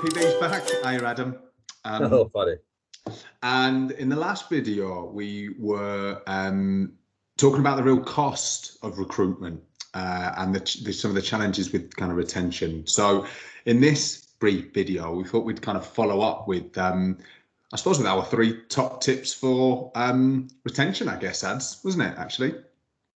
APB's back. Hiya, Adam. Hello, buddy. And in the last video, we were talking about the real cost of recruitment and some of the challenges with kind of retention. So in this brief video, we thought we'd kind of follow up with, I suppose, with our 3 top tips for retention, I guess, Ads, wasn't it, actually?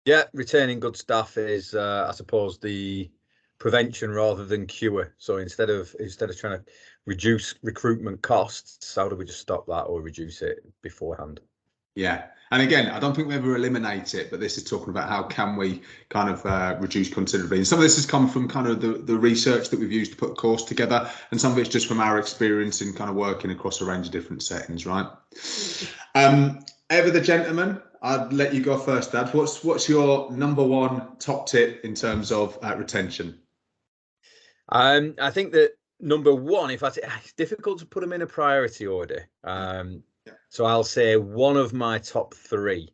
Yeah, retaining good staff is, I suppose, the prevention rather than cure. So instead of trying to reduce recruitment costs, how do we just stop that or reduce it beforehand? Yeah, and again, I don't think we ever eliminate it, but this is talking about how can we kind of reduce considerably. And some of this has come from kind of the research that we've used to put a course together, and some of it's just from our experience in kind of working across a range of different settings, right? Ever the gentleman, I'd let you go first, Dad. What's your number 1 top tip in terms of retention? I think that number 1, if it's difficult to put them in a priority order. So I'll say one of my top 3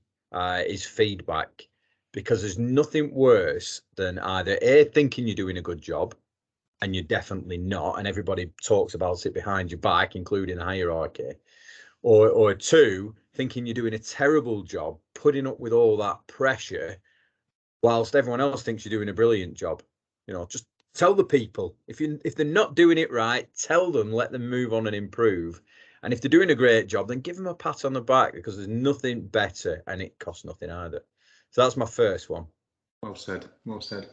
is feedback, because there's nothing worse than either A, thinking you're doing a good job and you're definitely not, and everybody talks about it behind your back, including the hierarchy, or 2, thinking you're doing a terrible job, putting up with all that pressure whilst everyone else thinks you're doing a brilliant job. You know, just tell the people if they're not doing it right, tell them, let them move on and improve. And if they're doing a great job, then give them a pat on the back, because there's nothing better and it costs nothing either. So that's my first one. Well said. Well said.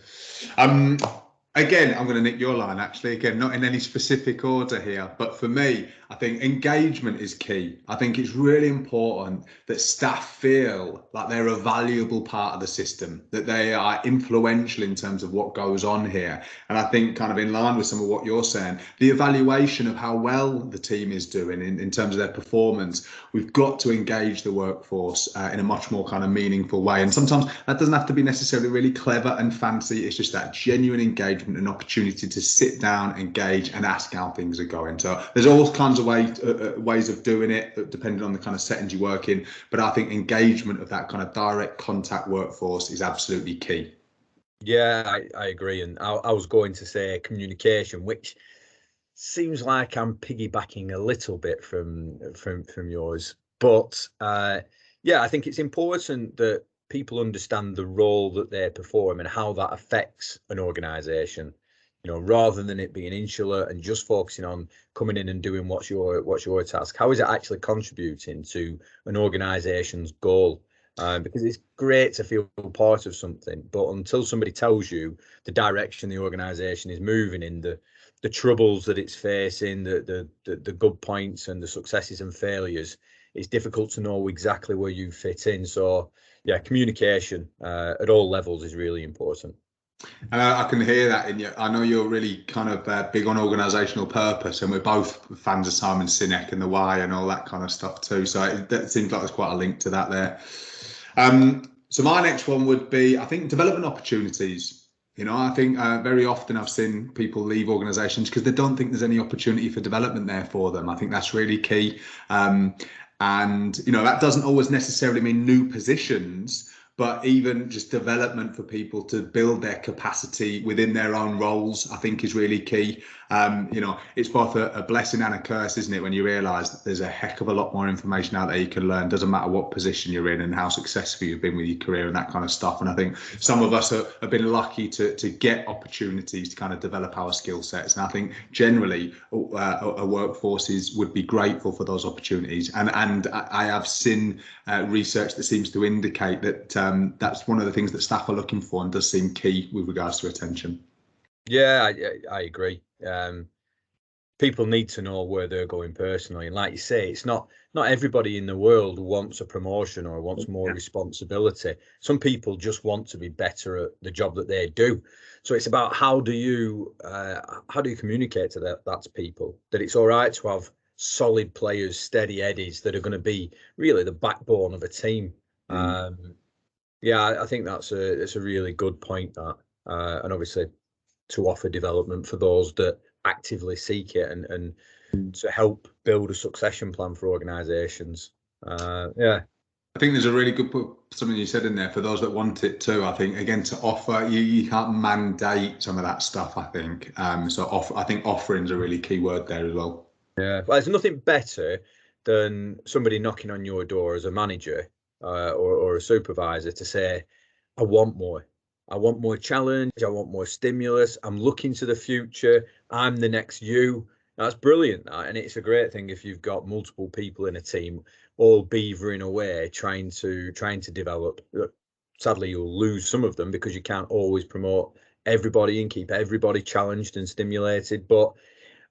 Again, I'm going to nick your line, actually. Again, not in any specific order here, but for me, I think engagement is key. I think it's really important that staff feel like they're a valuable part of the system, that they are influential in terms of what goes on here. And I think, kind of in line with some of what you're saying, the evaluation of how well the team is doing in terms of their performance, we've got to engage the workforce in a much more kind of meaningful way. And sometimes that doesn't have to be necessarily really clever and fancy. It's just that genuine engagement, an opportunity to sit down, engage, and ask how things are going. So there's all kinds of ways of doing it, depending on the kind of settings you work in. But I think engagement of that kind of direct contact workforce is absolutely key. Yeah, I agree. And I was going to say communication, which seems like I'm piggybacking a little bit from yours. But yeah, I think it's important that people understand the role that they perform and how that affects an organization, you know, rather than it being insular and just focusing on coming in and doing what's your task. How is it actually contributing to an organization's goal? Because it's great to feel part of something, but until somebody tells you the direction the organization is moving in, the troubles that it's facing, the good points and the successes and failures, it's difficult to know exactly where you fit in. So yeah, communication at all levels is really important. And I can hear that in you. I know you're really kind of big on organisational purpose, and we're both fans of Simon Sinek and the why and all that kind of stuff too. So it seems like there's quite a link to that there. So my next one would be, I think, development opportunities. You know, I think very often I've seen people leave organisations because they don't think there's any opportunity for development there for them. I think that's really key. And, you know, that doesn't always necessarily mean new positions, but even just development for people to build their capacity within their own roles, I think is really key. You know, it's both a blessing and a curse, isn't it, when you realise that there's a heck of a lot more information out there you can learn. Doesn't matter what position you're in and how successful you've been with your career and that kind of stuff. And I think some of us have been lucky to get opportunities to kind of develop our skill sets. And I think generally a workforce would be grateful for those opportunities. And I have seen research that seems to indicate that that's one of the things that staff are looking for and does seem key with regards to retention. Yeah, I agree. People need to know where they're going personally, and like you say, it's not everybody in the world wants a promotion or wants more responsibility. Some people just want to be better at the job that they do. So it's about how do you communicate to that to people that it's all right to have solid players, steady eddies that are going to be really the backbone of a team. Yeah, I think that's a really good point, that and obviously to offer development for those that actively seek it and to help build a succession plan for organizations. Yeah. I think there's a really good something you said in there for those that want it too. I think again to offer, you can't mandate some of that stuff. I think I think offering's a really key word there as well. Yeah, well, there's nothing better than somebody knocking on your door as a manager or a supervisor to say, I want more. I want more challenge. I want more stimulus. I'm looking to the future. I'm the next you. That's brilliant. And it's a great thing if you've got multiple people in a team all beavering away trying to develop. Sadly, you'll lose some of them because you can't always promote everybody and keep everybody challenged and stimulated. But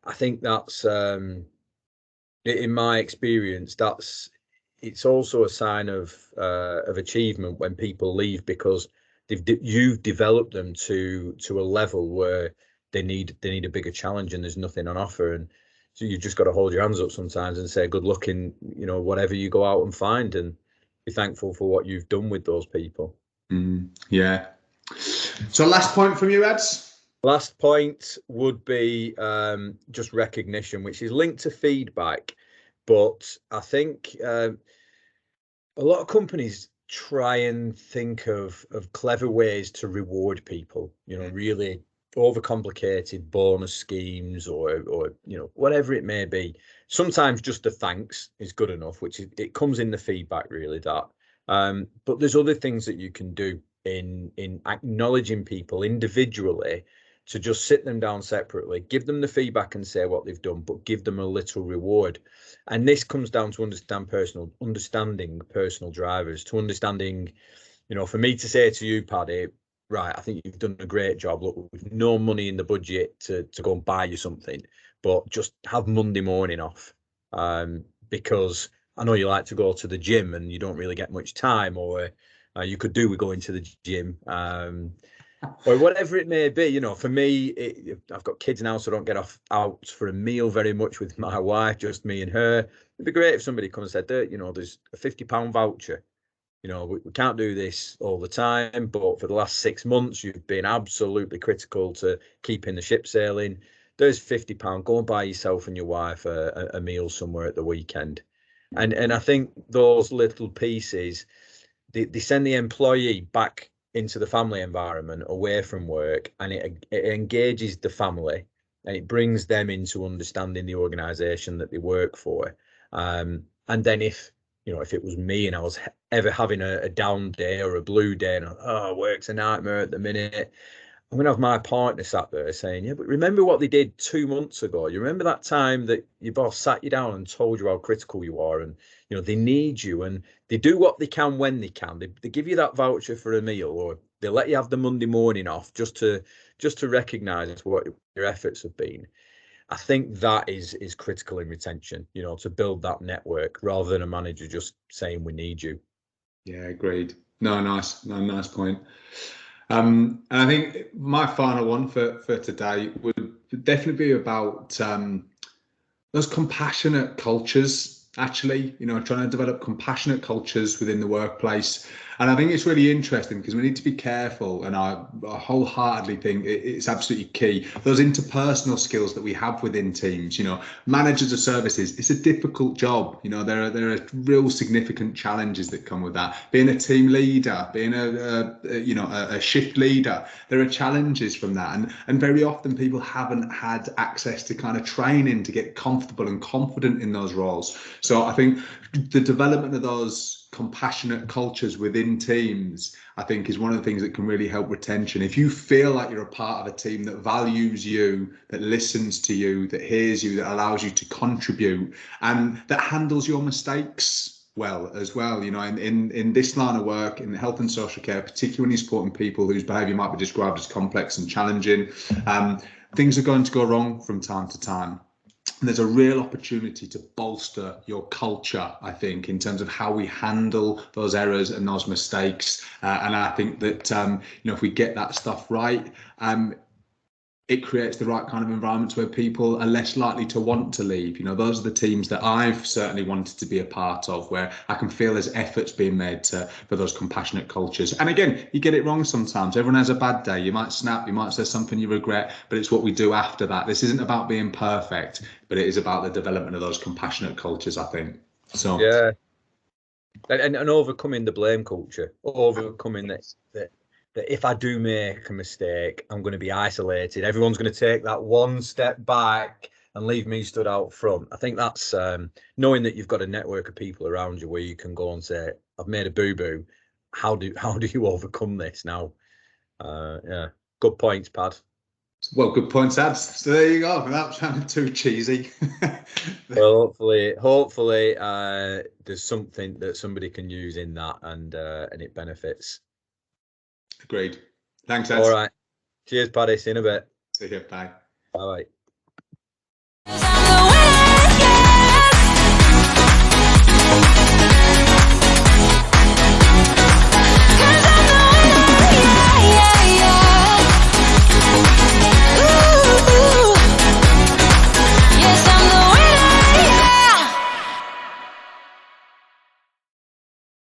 I think that's in my experience, it's also a sign of achievement when people leave because you've developed them to a level where they need a bigger challenge and there's nothing on offer. And so you've just got to hold your hands up sometimes and say good luck in whatever you go out and find, and be thankful for what you've done with those people. Yeah. So last point from you, Eds? Last point would be just recognition, which is linked to feedback. But I think a lot of companies try and think of clever ways to reward people, really overcomplicated bonus schemes or whatever it may be. Sometimes just the thanks is good enough, which it comes in the feedback really that. But there's other things that you can do in acknowledging people individually, to just sit them down separately, give them the feedback and say what they've done, but give them a little reward. And this comes down to understanding personal drivers, to understanding, for me to say to you, Paddy, right, I think you've done a great job. Look, we've no money in the budget to go and buy you something, but just have Monday morning off. Because I know you like to go to the gym and you don't really get much time, or you could do with going to the gym. Or whatever it may be, for me, I've got kids now, so I don't get out for a meal very much with my wife, just me and her. It'd be great if somebody comes and said, there's a £50 voucher. We can't do this all the time, but for the last 6 months, you've been absolutely critical to keeping the ship sailing. There's £50. Go and buy yourself and your wife a meal somewhere at the weekend. And I think those little pieces, they send the employee back into the family environment, away from work, and it engages the family and it brings them into understanding the organization that they work for. And then if it was me and I was ever having a down day or a blue day and work's a nightmare at the minute, I'm going to have my partner sat there saying, yeah, but remember what they did 2 months ago? You remember that time that your boss sat you down and told you how critical you are, and they need you, and they do what they can when they can. They give you that voucher for a meal, or they let you have the Monday morning off just to recognise what your efforts have been. I think that is critical in retention, to build that network rather than a manager just saying we need you. Yeah, agreed. Nice point. And I think my final one for today would definitely be about those compassionate cultures, actually, trying to develop compassionate cultures within the workplace. And I think it's really interesting because we need to be careful, and I wholeheartedly think it's absolutely key. Those interpersonal skills that we have within teams, managers of services, it's a difficult job. There are real significant challenges that come with that. Being a team leader, being a shift leader, there are challenges from that. And very often people haven't had access to kind of training to get comfortable and confident in those roles. So I think the development of those compassionate cultures within teams, I think, is one of the things that can really help retention. If you feel like you're a part of a team that values you, that listens to you, that hears you, that allows you to contribute, and that handles your mistakes well as well, in this line of work, in health and social care, particularly supporting people whose behaviour might be described as complex and challenging, things are going to go wrong from time to time. And there's a real opportunity to bolster your culture, I think, in terms of how we handle those errors and those mistakes. And I think that, if we get that stuff right, it creates the right kind of environments where people are less likely to want to leave. Those are the teams that I've certainly wanted to be a part of, where I can feel there's efforts being made for those compassionate cultures. And again, you get it wrong sometimes. Everyone has a bad day. You might snap, you might say something you regret, but it's what we do after that. This isn't about being perfect, but it is about the development of those compassionate cultures, I think. So yeah, and overcoming the blame culture, overcoming that if I do make a mistake, I'm going to be isolated. Everyone's going to take that one step back and leave me stood out front. I think that's knowing that you've got a network of people around you where you can go and say, I've made a boo-boo. How do you overcome this now? Yeah, good points, Pad. Well, good points, Ads. So there you go. Without sounding too cheesy. Well, hopefully, there's something that somebody can use in that, and it benefits. Agreed. Thanks, Ads. All right. Cheers, Paddy. See you in a bit. See you. Bye. Bye.